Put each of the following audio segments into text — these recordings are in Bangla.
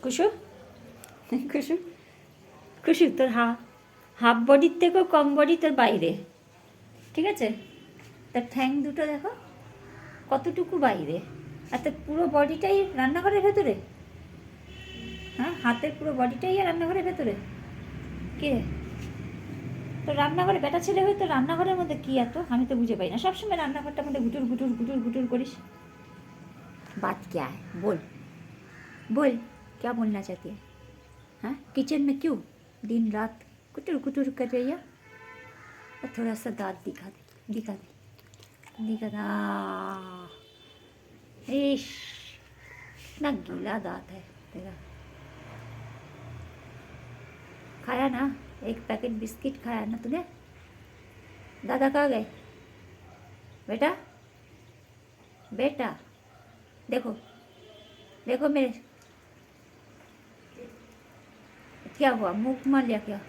কুসু কুসু কুসু তোর হাফ বডির থেকেও কম বডি তোর বাইরে, ঠিক আছে? তার ঠ্যাং দুটো দেখো কতটুকু বাইরে, আর তোর পুরো বডিটাই রান্নাঘরের ভেতরে। হ্যাঁ, হাতের পুরো বডিটাই রান্নাঘরের ভেতরে। কে তো রান্নাঘরে বেটা ছেলে হয়তো রান্নাঘরের মধ্যে কি এত, আমি তো বুঝে পাই না। সবসময় রান্নাঘরটার মধ্যে গুটুর গুটুর গুটুর গুটুর করিস। बात क्या है बोल बोल, क्या बोलना चाहती है? हाँ, किचन में क्यों दिन रात कुटुर कुटुर कर रही है? और थोड़ा सा दांत दिखा दे दिखा दे दिखा दे। इश, इतना गीला दांत है तेरा। खाया ना एक पैकेट बिस्किट, खाया ना तूने? दादा कहाँ गए बेटा? बेटा देखो देखो मेरे, क्या हुआ? मुंह घुमा लिया क्या?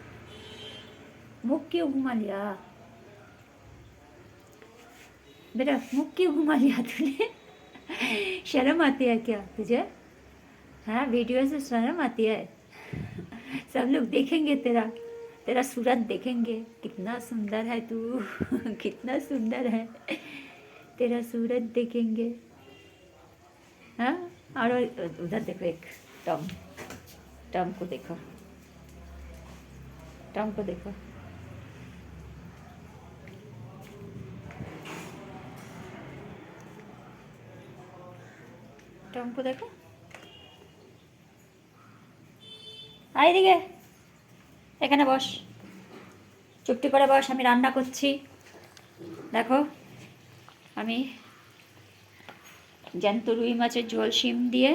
मुंह क्यों घुमा लिया बेटा? मुंह क्यों घुमा लिया तूने? शर्म आती है क्या तुझे? हाँ, वीडियो से शर्म आती है? सब लोग देखेंगे तेरा तेरा सूरत देखेंगे, कितना सुंदर है तू। कितना सुंदर है, तेरा सूरत देखेंगे। हाँ, और उधर देखो एक टॉम, टॉम को देखो, टॉम को देखो। टॉम को देखो, আয় দিকে, এখানে বস, চুপটি করে বস, আমি রান্না করছি। দেখো আমি জ্যান্ত রুই মাছের ঝোল, শিম দিয়ে,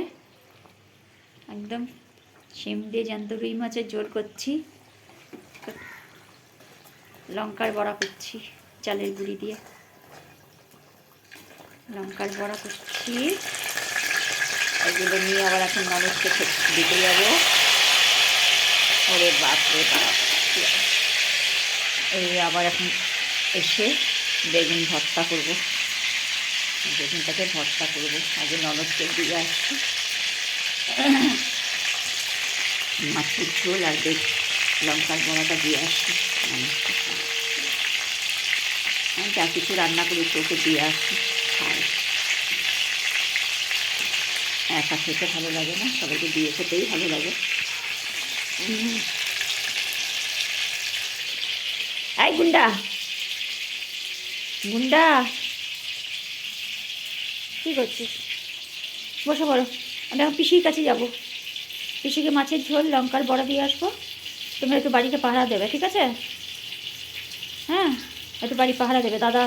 একদম শিম দিয়ে জ্যান্ত রুই মাছের ঝোল করছি। লঙ্কার বড়া করছি চালের গুঁড়ি দিয়ে, লঙ্কার বড়া করছি। এগুলো নিয়ে আবার এখন মানুষকে দিতে যাবো। ওরে বাপ রে বাপ, এই আবার এখন এসে বেগুন ভর্তা করবো, বেগুনটাকে ভর্তা করবো। আগে ননদকে দিয়ে আসছি মাছের ঝোল আর লঙ্কার বড়াটা দিয়ে আসছি। আমি যা কিছু রান্না করি তোকে দিয়ে আসছি, খাই। একা খেতে ভালো লাগে না, সবাইকে দিয়ে খেতেই ভালো লাগে। এই গুন্ডা গুন্ডা, কী করছিস? বসে পড়ো, আমি এখন পিসির কাছে যাবো, পিসিকে মাছের ঝোল লঙ্কার বড়া দিয়ে আসবো। তুমি একটু বাড়িতে পাহারা দেবে, ঠিক আছে? হ্যাঁ, একটু বাড়ি পাহারা দেবে। দাদা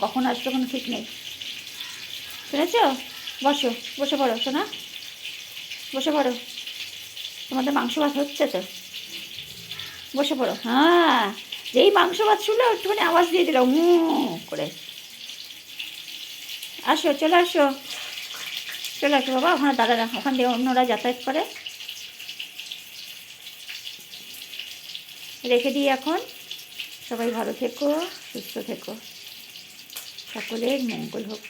কখন আসবে কোনো ঠিক নেই, শুনেছ? বসো, বসে পড়ো শোনা, বসে পড়ো। তোমাদের মাংস ভাত হচ্ছে তো, বসে পড়ো। হ্যাঁ, যেই মাংস ভাত শুনলো একটুখানি আওয়াজ দিয়ে দিল করে। আসো, চলে আসো, চলে আসো বাবা। ওখানে দাদারা, ওখান দিয়ে অন্যরা যাতায়াত করে, রেখে দিই এখন। সবাই ভালো থেকো, সুস্থ থেকো, সকলের মঙ্গল হোক।